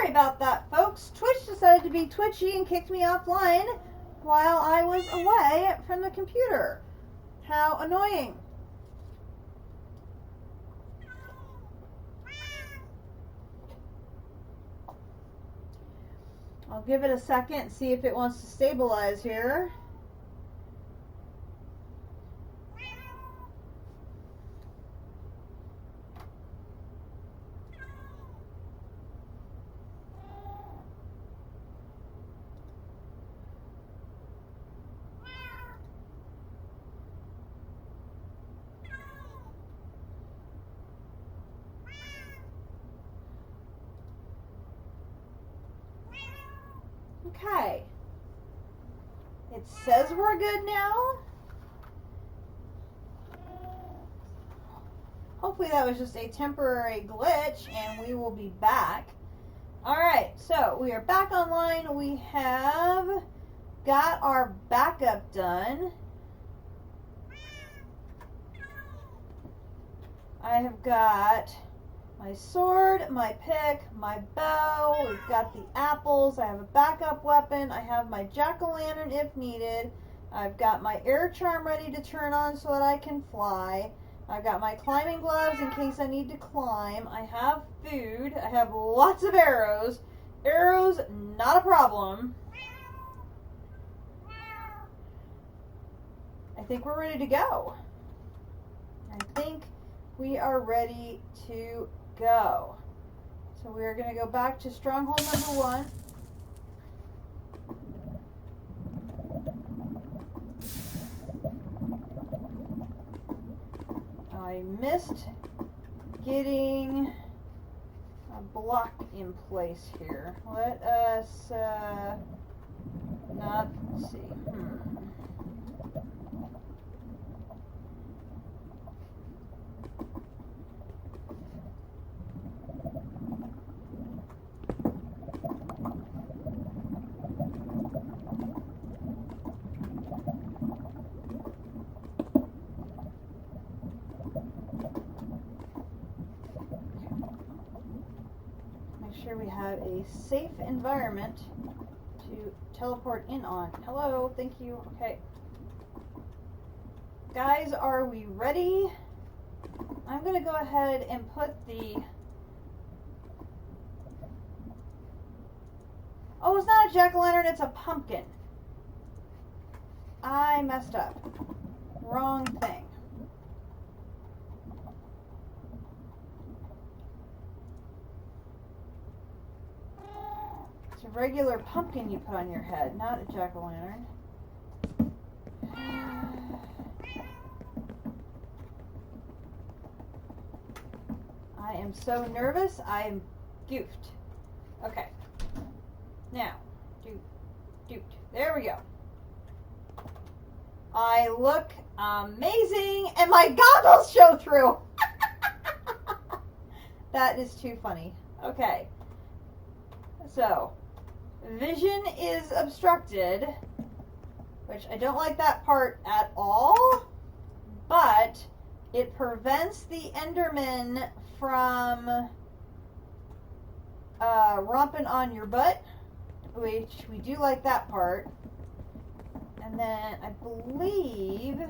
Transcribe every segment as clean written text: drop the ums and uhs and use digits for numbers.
Sorry about that, folks. Twitch decided to be twitchy and kicked me offline while I was away from the computer. How annoying. I'll give it a second and see if it wants to stabilize here. Okay. It says we're good now. Hopefully that was just a temporary glitch and we will be back. Alright, so we are back online. We have got our backup done. I have got my sword, my pick, my bow, we've got the apples, I have a backup weapon, I have my jack-o'-lantern if needed, I've got my air charm ready to turn on so that I can fly, I've got my climbing gloves in case I need to climb, I have food, I have lots of arrows, not a problem. I think we're ready to go. I think we are ready to go. So we are going to go back to stronghold number 1. I missed getting a block in place here. Let us not see. We have a safe environment to teleport in on. Hello, thank you. Okay. Guys, are we ready? I'm going to go ahead and put the... Oh, it's not a jack-o'-lantern, it's a pumpkin. I messed up. Wrong thing. It's a regular pumpkin you put on your head, not a jack-o'-lantern. I am so nervous, I am goofed. Okay. Now, there we go. I look amazing, and my goggles show through. That is too funny. Okay. So, vision is obstructed, which I don't like that part at all, but it prevents the Enderman from romping on your butt, which we do like that part. And then I believe,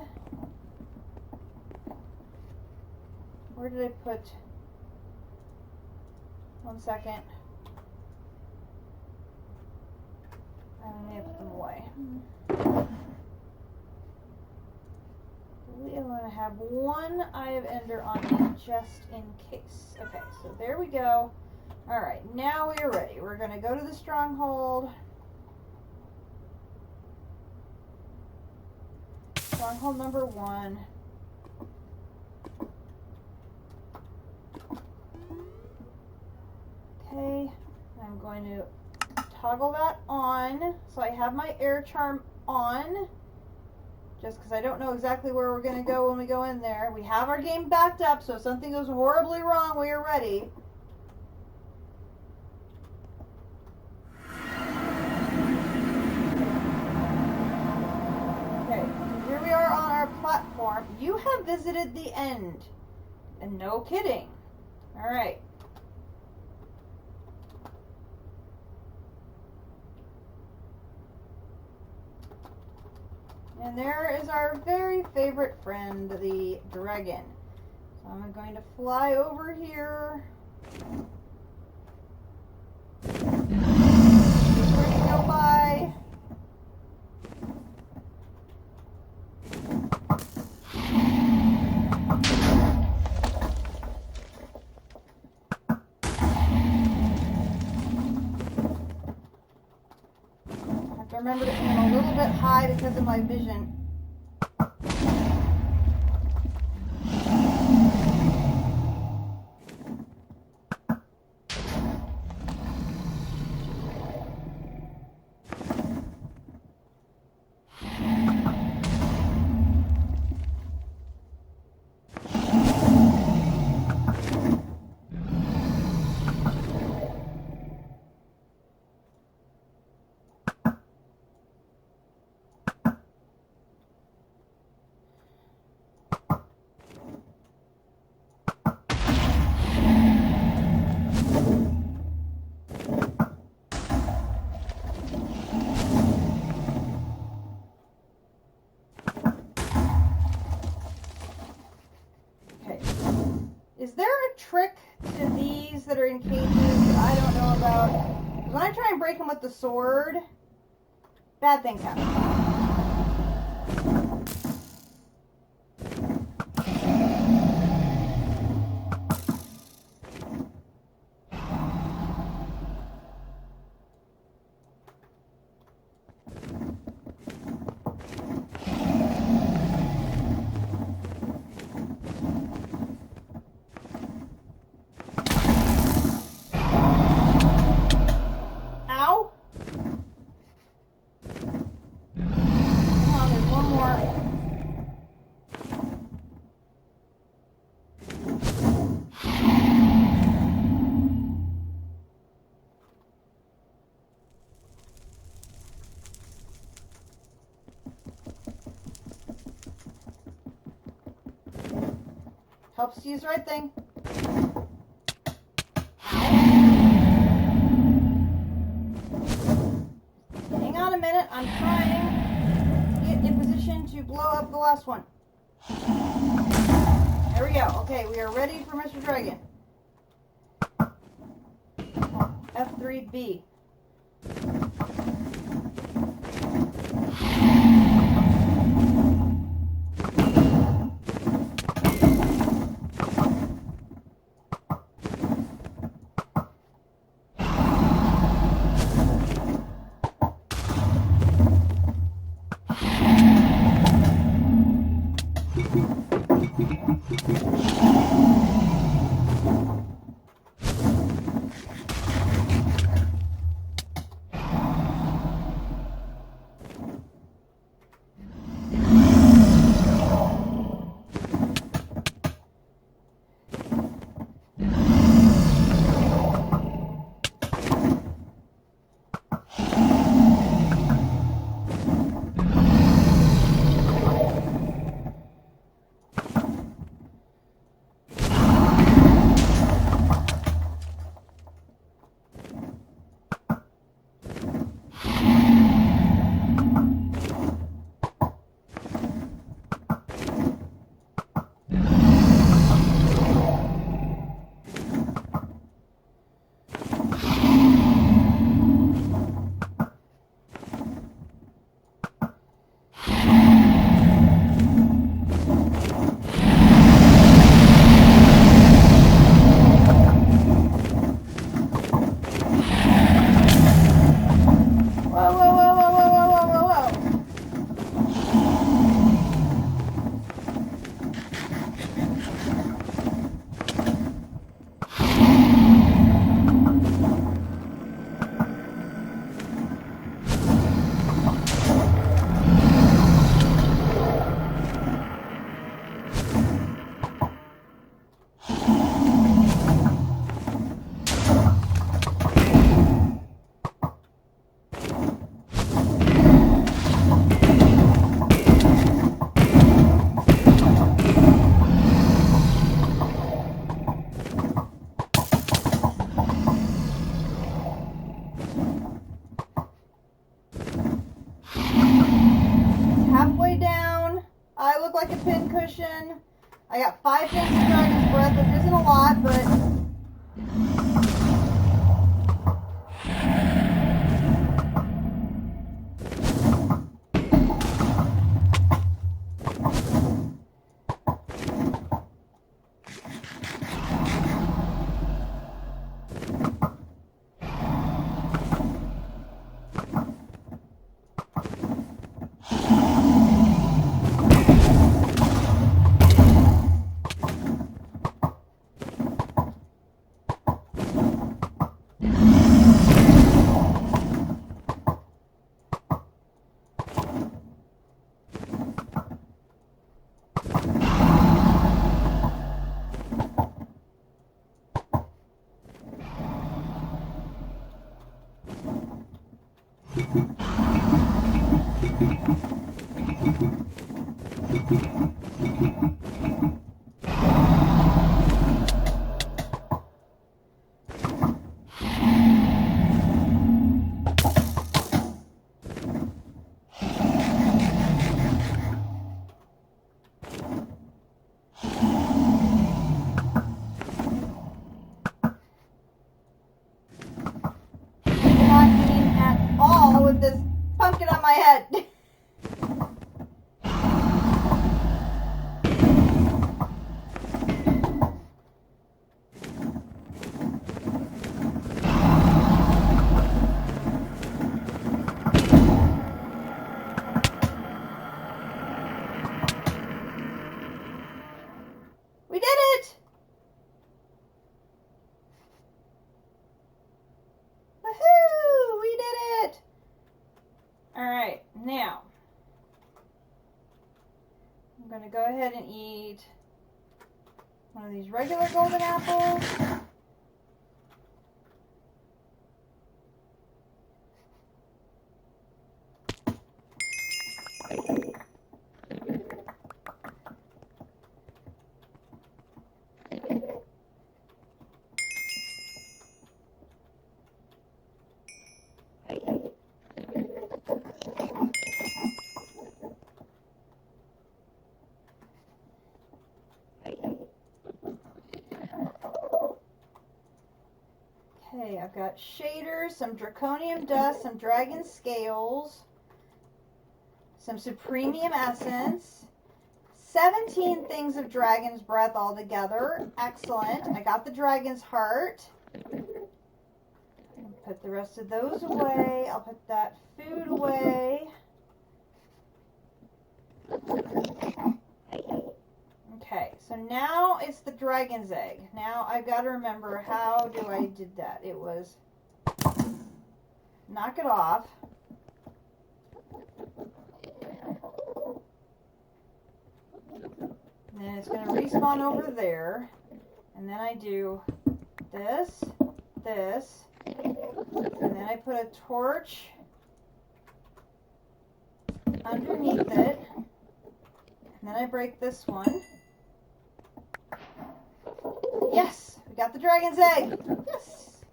where did I put, one second, I may have put them away. I want to have one Eye of Ender on me just in case. Okay, so there we go. Alright, now we are ready. We're going to go to the stronghold. Stronghold number 1. Okay, I'm going to toggle that on. So I have my air charm on. Just because I don't know exactly where we're going to go when we go in there. We have our game backed up, so if something goes horribly wrong, we are ready. Okay, here we are on our platform. You have visited the end. And no kidding. Alright. And there is our very favorite friend, the dragon. So I'm going to fly over here. Where to go by? I have to remember to aim a little bit high because of my vision. Is there a trick to these that are in cages that I don't know about? When I try and break them with the sword, bad things happen. Helps to use the right thing. Hang on a minute. I'm trying to get in position to blow up the last one. There we go. Okay, we are ready for Mr. Dragon. F3B. addition. I got 5 things of dragon's breath, which isn't a lot, but... with this pumpkin on my head. We did it! Woohoo! We did it! Alright, now I'm going to go ahead and eat one of these regular golden apples. Okay, I've got shaders, some draconium dust, some dragon scales, some supremium essence, 17 things of dragon's breath altogether. Excellent. I got the dragon's heart. I'll put the rest of those away. I'll put that food away. Okay, so now it's the dragon's egg. Now I've got to remember how I did that. It was knock it off. And then it's going to respawn over there. And then I do this, this, and then I put a torch underneath it. And then I break this one. Yes! We got the dragon's egg! Yes!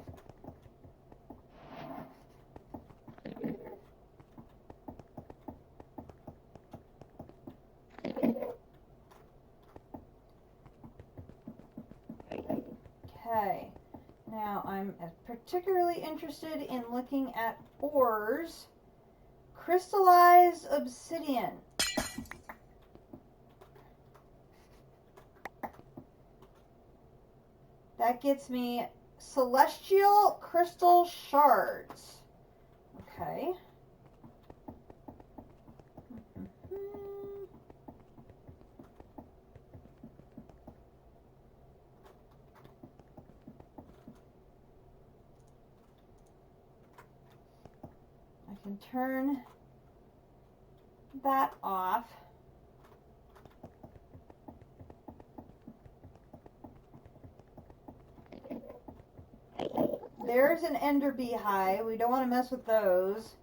Okay. Now I'm particularly interested in looking at ores. Crystallized obsidian. That gets me celestial crystal shards. Okay. I can turn that off. There's an ender beehive. We don't want to mess with those.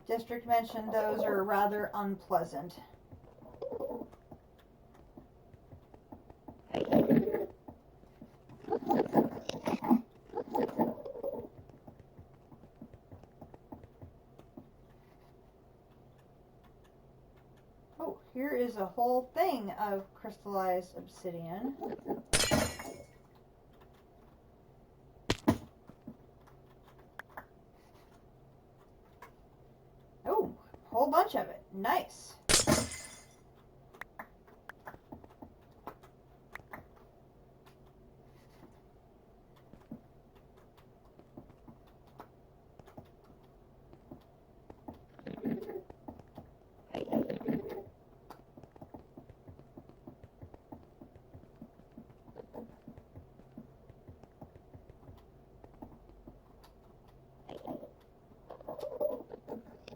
District mentioned those are rather unpleasant. is a whole thing of crystallized obsidian. Oh, a whole bunch of it. Nice.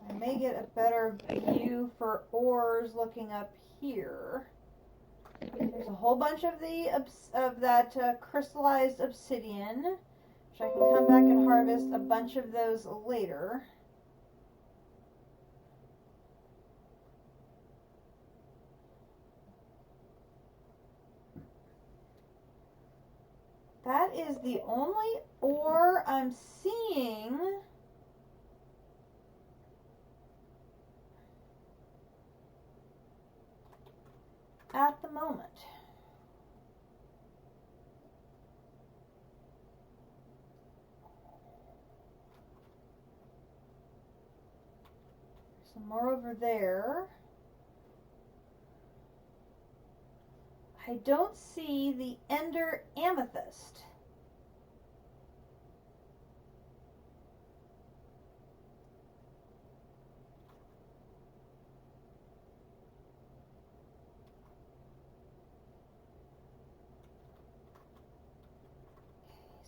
I may get a better view for ores looking up here. There's a whole bunch of that crystallized obsidian, which I can come back and harvest a bunch of those later. That is the only ore I'm seeing at the moment. Some more over there. I don't see the ender amethyst.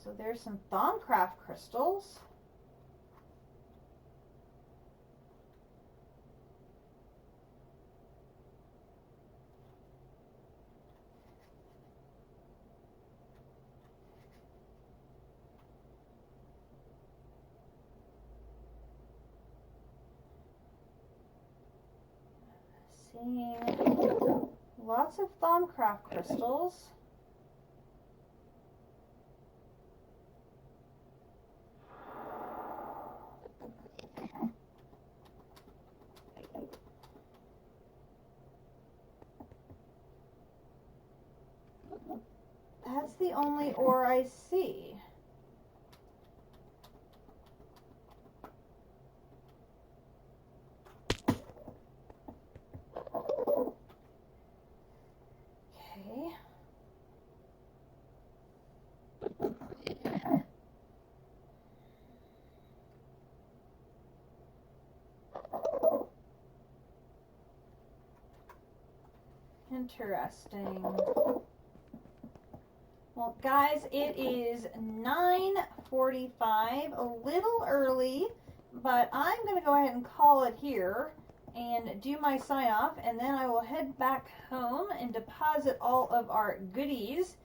So there's some Thaumcraft crystals. Seeing lots of Thaumcraft crystals. That's the only ore I see. Okay. Interesting. Well, guys, it is 9:45, a little early, but I'm going to go ahead and call it here and do my sign off, and then I will head back home and deposit all of our goodies.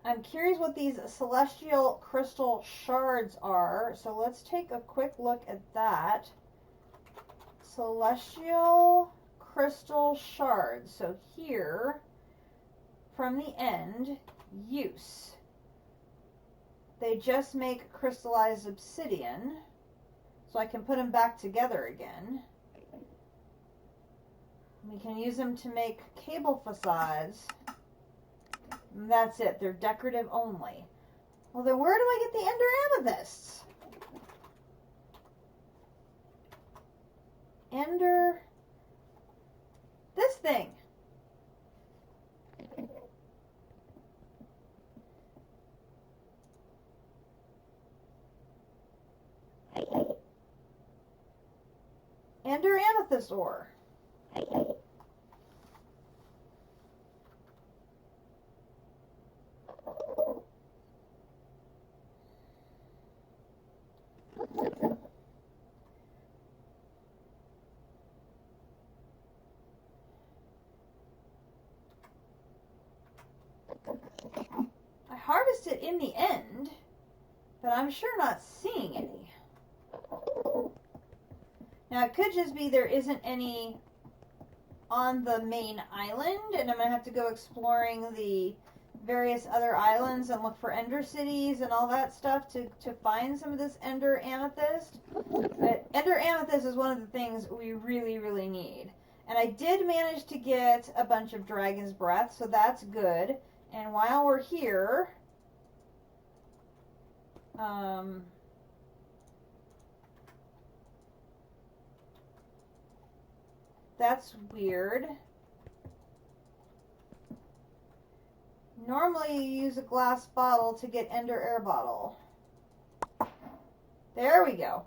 I'm curious what these celestial crystal shards are, so let's take a quick look at that. Celestial crystal shards. So here, from the end, use. They just make crystallized obsidian, so I can put them back together again. We can use them to make cable facades. And that's it. They're decorative only. Well, then where do I get the ender amethysts? Ender... this thing. Ender amethyst ore. I harvested in the end, but I'm sure not seeing any. Now, it could just be there isn't any on the main island, and I'm going to have to go exploring the various other islands and look for ender cities and all that stuff to find some of this ender amethyst. But ender amethyst is one of the things we really, really need. And I did manage to get a bunch of Dragon's Breath, so that's good. And while we're here, that's weird. Normally you use a glass bottle to get Ender Air Bottle. There we go.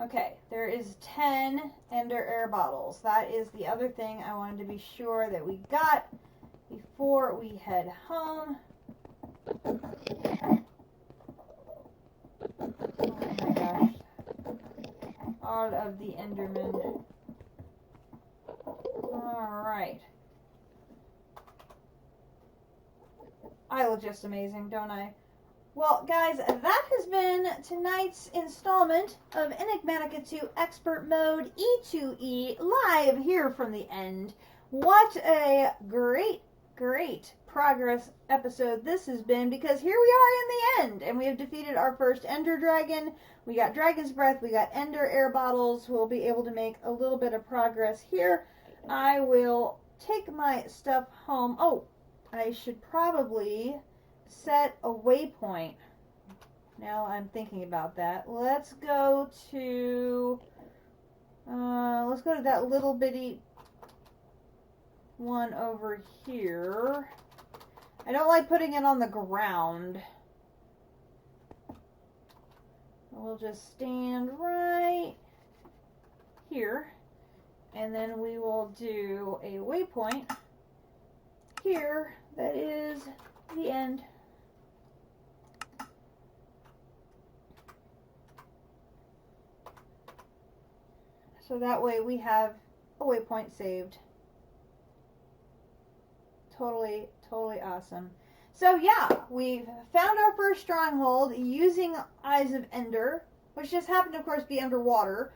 Okay, there is 10 Ender Air Bottles. That is the other thing I wanted to be sure that we got before we head home. Oh my gosh. All of the Endermen. Alright. I look just amazing, don't I? Well, guys, that has been tonight's installment of Enigmatica 2 Expert Mode E2E live here from the end. What a great progress episode this has been, because here we are in the end, and we have defeated our first Ender Dragon. We got Dragon's Breath, we got Ender Air Bottles. We'll be able to make a little bit of progress here. I will take my stuff home. Oh, I should probably set a waypoint. Now I'm thinking about that. Let's go to that little bitty one over here. I don't like putting it on the ground. We'll just stand right here, and then we will do a waypoint here that is the end. So that way we have a waypoint saved. Totally awesome. So yeah, we've found our first stronghold using Eyes of Ender, which just happened to, of course, be underwater.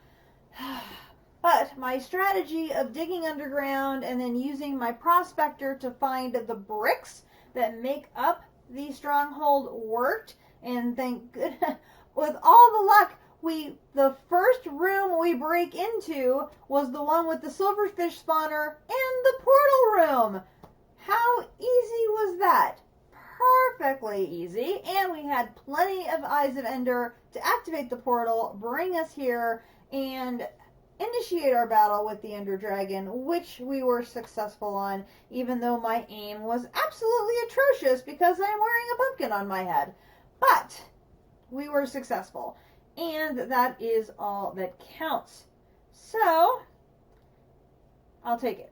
But my strategy of digging underground and then using my prospector to find the bricks that make up the stronghold worked. And thank goodness, with all the luck, the first room we break into was the one with the silverfish spawner and the portal room. How easy was that? Perfectly easy. And we had plenty of Eyes of Ender to activate the portal, bring us here, and initiate our battle with the Ender Dragon, which we were successful on, even though my aim was absolutely atrocious because I'm wearing a pumpkin on my head. But we were successful, and that is all that counts. So, I'll take it.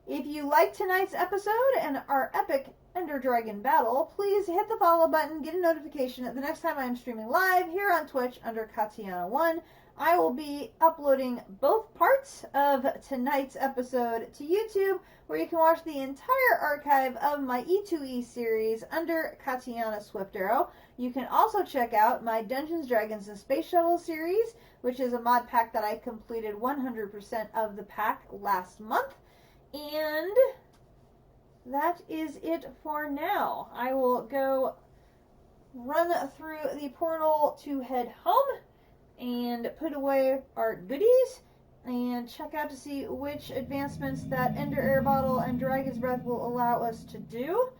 If you liked tonight's episode and our epic Ender Dragon battle, please hit the follow button, get a notification the next time I'm streaming live here on Twitch under Katiana1. I will be uploading both parts of tonight's episode to YouTube, where you can watch the entire archive of my E2E series under Katiana Swift Arrow. You can also check out my Dungeons, Dragons, and Space Shuttle series, which is a mod pack that I completed 100% of the pack last month. And that is it for now. I will go run through the portal to head home and put away our goodies and check out to see which advancements that Ender Air Bottle and Dragon's Breath will allow us to do.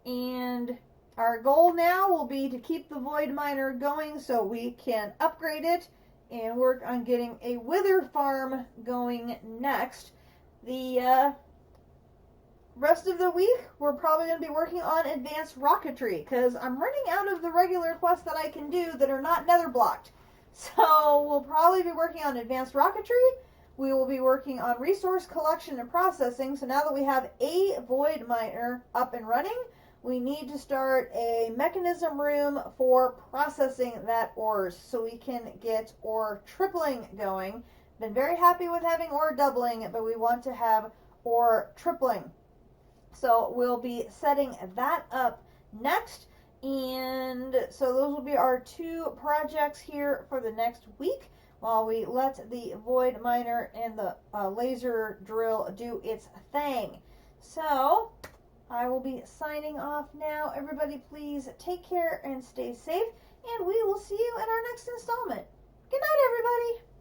And our goal now will be to keep the Void Miner going so we can upgrade it and work on getting a Wither Farm going next. The rest of the week, we're probably going to be working on advanced rocketry, because I'm running out of the regular quests that I can do that are not nether blocked. So we'll probably be working on advanced rocketry. We will be working on resource collection and processing. So now that we have a void miner up and running, we need to start a mechanism room for processing that ores so we can get ore tripling going. Been very happy with having ore doubling, but we want to have ore tripling. So we'll be setting that up next. And so those will be our two projects here for the next week while we let the void miner and the laser drill do its thing. So I will be signing off now. Everybody, please take care and stay safe, and we will see you in our next installment. Good night, everybody.